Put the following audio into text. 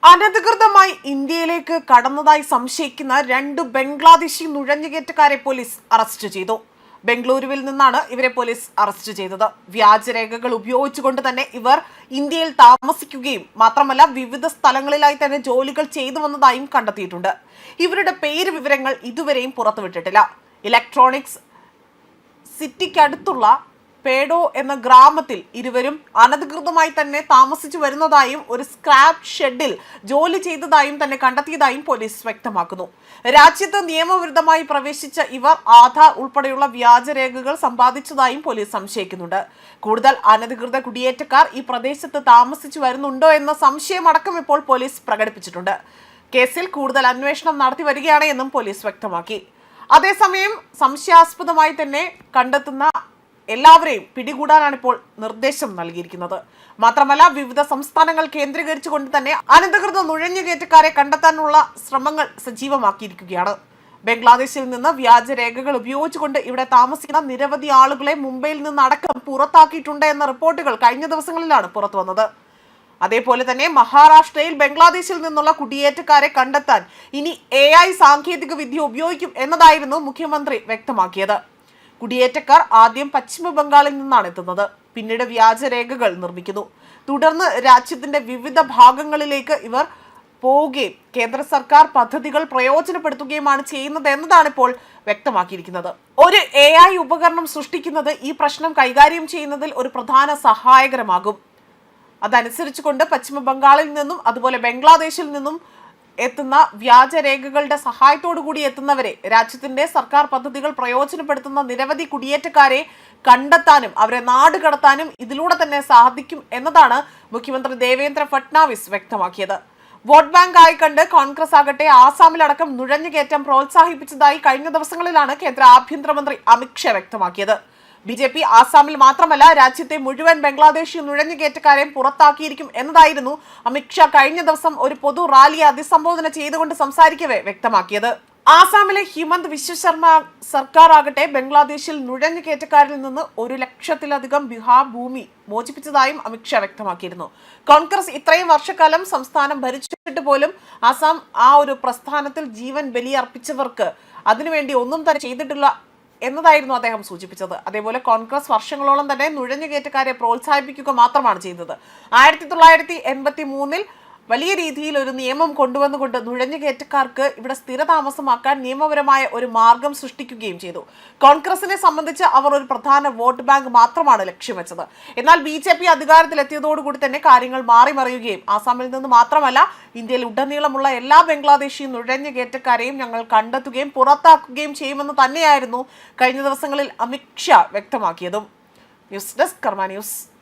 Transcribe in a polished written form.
അനധികൃതമായി ഇന്ത്യയിലേക്ക് കടന്നതായി സംശയിക്കുന്ന 2 ബംഗ്ലാദേശി നുഴഞ്ഞുകയറ്റക്കാരെ പോലീസ് അറസ്റ്റ് ചെയ്തു. ബംഗളൂരുവിൽ നിന്നാണ് ഇവരെ പോലീസ് അറസ്റ്റ് ചെയ്തത്. വ്യാജരേഖകൾ ഉപയോഗിച്ചുകൊണ്ട് തന്നെ ഇവർ ഇന്ത്യയിൽ താമസിക്കുകയും മാത്രമല്ല വിവിധ സ്ഥലങ്ങളിലായി തന്നെ ജോലികൾ ചെയ്തു വന്നതായും കണ്ടെത്തിയിട്ടുണ്ട്. ഇവരുടെ പേര് വിവരങ്ങൾ ഇതുവരെയും പുറത്തുവിട്ടിട്ടില്ല. ഇലക്ട്രോണിക്സ് സിറ്റിക്കടുത്തുള്ള പേഡോ എന്ന ഗ്രാമത്തിൽ ഇരുവരും അനധികൃതമായി തന്നെ താമസിച്ചു വരുന്നതായും ഒരു സ്ക്രാപ്പ് ഷെഡിൽ ജോലി ചെയ്തതായും തന്നെ കണ്ടെത്തിയതായും പോലീസ് വ്യക്തമാക്കുന്നു. രാജ്യത്ത് നിയമവിരുദ്ധമായി പ്രവേശിച്ച ഇവർ ആധാർ ഉൾപ്പെടെയുള്ള വ്യാജരേഖകൾ സമ്പാദിച്ചതായും പോലീസ് സംശയിക്കുന്നുണ്ട്. കൂടുതൽ അനധികൃത കുടിയേറ്റക്കാർ ഈ പ്രദേശത്ത് താമസിച്ചു വരുന്നുണ്ടോ എന്ന സംശയമടക്കം ഇപ്പോൾ പോലീസ് പ്രകടിപ്പിച്ചിട്ടുണ്ട്. കേസിൽ കൂടുതൽ അന്വേഷണം നടത്തി വരികയാണ് എന്നും പോലീസ് വ്യക്തമാക്കി. അതേസമയം സംശയാസ്പദമായി തന്നെ കണ്ടെത്തുന്ന എല്ലാവരെയും പിടികൂടാനാണ് ഇപ്പോൾ നിർദ്ദേശം നൽകിയിരിക്കുന്നത്. മാത്രമല്ല വിവിധ സംസ്ഥാനങ്ങൾ കേന്ദ്രീകരിച്ചുകൊണ്ട് തന്നെ അനധികൃത നുഴഞ്ഞുകയറ്റക്കാരെ കണ്ടെത്താനുള്ള ശ്രമങ്ങൾ സജീവമാക്കിയിരിക്കുകയാണ്. ബംഗ്ലാദേശിൽ നിന്ന് വ്യാജരേഖകൾ ഉപയോഗിച്ചുകൊണ്ട് ഇവിടെ താമസിക്കുന്ന നിരവധി ആളുകളെ മുംബൈയിൽ നിന്നടക്കം പുറത്താക്കിയിട്ടുണ്ട് എന്ന റിപ്പോർട്ടുകൾ കഴിഞ്ഞ ദിവസങ്ങളിലാണ് പുറത്തു വന്നത്. അതേപോലെ തന്നെ മഹാരാഷ്ട്രയിൽ ബംഗ്ലാദേശിൽ നിന്നുള്ള കുടിയേറ്റക്കാരെ കണ്ടെത്താൻ ഇനി AI സാങ്കേതിക വിദ്യ ഉപയോഗിക്കും എന്നതായിരുന്നു മുഖ്യമന്ത്രി വ്യക്തമാക്കിയത്. കുടിയേറ്റക്കാർ ആദ്യം പശ്ചിമ ബംഗാളിൽ നിന്നാണ് എത്തുന്നത്, പിന്നീട് വ്യാജരേഖകൾ നിർമ്മിക്കുന്നു. തുടർന്ന് രാജ്യത്തിന്റെ വിവിധ ഭാഗങ്ങളിലേക്ക് ഇവർ പോവുകയും കേന്ദ്ര സർക്കാർ പദ്ധതികൾ പ്രയോജനപ്പെടുത്തുകയുമാണ് ചെയ്യുന്നത് എന്നതാണ് ഇപ്പോൾ വ്യക്തമാക്കിയിരിക്കുന്നത്. ഒരു AI ഉപകരണം സൃഷ്ടിക്കുന്നത് ഈ പ്രശ്നം കൈകാര്യം ചെയ്യുന്നതിൽ ഒരു പ്രധാന സഹായകരമാകും. അതനുസരിച്ചുകൊണ്ട് പശ്ചിമ ബംഗാളിൽ നിന്നും അതുപോലെ ബംഗ്ലാദേശിൽ നിന്നും എത്തുന്ന വ്യാജരേഖകളുടെ സഹായത്തോടു കൂടി എത്തുന്നവരെ രാജ്യത്തിന്റെ സർക്കാർ പദ്ധതികൾ പ്രയോജനപ്പെടുത്തുന്ന നിരവധി കുടിയേറ്റക്കാരെ കണ്ടെത്താനും അവരെ നാട് കടത്താനും ഇതിലൂടെ തന്നെ സാധിക്കും എന്നതാണ് മുഖ്യമന്ത്രി ദേവേന്ദ്ര ഫട്നാവിസ് വ്യക്തമാക്കിയത്. വോട്ട് ബാങ്ക് ആയി കണ്ട് കോൺഗ്രസ് ആകട്ടെ ആസാമിലടക്കം നുഴഞ്ഞുകയറ്റം പ്രോത്സാഹിപ്പിച്ചതായി കഴിഞ്ഞ ദിവസങ്ങളിലാണ് കേന്ദ്ര ആഭ്യന്തരമന്ത്രി അമിത് ഷാ വ്യക്തമാക്കിയത്. BJP ആസാമിൽ മാത്രമല്ല രാജ്യത്തെ മുഴുവൻ ബംഗ്ലാദേശി നുഴഞ്ഞുകയറ്റക്കാരെയും പുറത്താക്കിയിരിക്കും എന്നതായിരുന്നു അമിത് ഷാ കഴിഞ്ഞ ദിവസം ഒരു പൊതു റാലിയെ അഭിസംബോധന ചെയ്തുകൊണ്ട് സംസാരിക്കവേ വ്യക്തമാക്കിയത്. ആസാമിലെ ഹിമന്ത് വിശ്വ ശർമ്മ സർക്കാർ ആകട്ടെ ബംഗ്ലാദേശിൽ നുഴഞ്ഞുകയറ്റക്കാരിൽ നിന്ന് 1 ലക്ഷത്തിലധികം ബിഹാർ ഭൂമി മോചിപ്പിച്ചതായും അമിത് ഷാ വ്യക്തമാക്കിയിരുന്നു. കോൺഗ്രസ് ഇത്രയും വർഷക്കാലം സംസ്ഥാനം ഭരിച്ചിട്ട് പോലും ആസാം ആ ഒരു പ്രസ്ഥാനത്തിൽ ജീവൻ ബലിയർപ്പിച്ചവർക്ക് അതിനുവേണ്ടി ഒന്നും തന്നെ ചെയ്തിട്ടില്ല എന്നതായിരുന്നു അദ്ദേഹം സൂചിപ്പിച്ചത്. അതേപോലെ കോൺഗ്രസ് വർഷങ്ങളോളം തന്നെ നുഴഞ്ഞുകയറ്റക്കാരെ പ്രോത്സാഹിപ്പിക്കുക മാത്രമാണ് ചെയ്തത്. 1983 വലിയ രീതിയിൽ ഒരു നിയമം കൊണ്ടുവന്നുകൊണ്ട് നുഴഞ്ഞുകയറ്റക്കാർക്ക് ഇവിടെ സ്ഥിരതാമസമാക്കാൻ നിയമപരമായ ഒരു മാർഗം സൃഷ്ടിക്കുകയും ചെയ്തു. കോൺഗ്രസിനെ സംബന്ധിച്ച് അവർ ഒരു പ്രധാന വോട്ട് ബാങ്ക് മാത്രമാണ് ലക്ഷ്യം വെച്ചത്. എന്നാൽ BJP അധികാരത്തിലെത്തിയതോടുകൂടി തന്നെ കാര്യങ്ങൾ മാറിമറിയുകയും ആസാമിൽ നിന്ന് മാത്രമല്ല ഇന്ത്യയിൽ ഉടനീളമുള്ള എല്ലാ ബംഗ്ലാദേശി നുഴഞ്ഞുകയറ്റക്കാരെയും ഞങ്ങൾ കണ്ടെത്തുകയും പുറത്താക്കുകയും ചെയ്യുമെന്ന് തന്നെയായിരുന്നു കഴിഞ്ഞ ദിവസങ്ങളിൽ അമിത് ഷാ വ്യക്തമാക്കിയതും. ന്യൂസ് ഡെസ്ക് കർമ്മ ന്യൂസ്.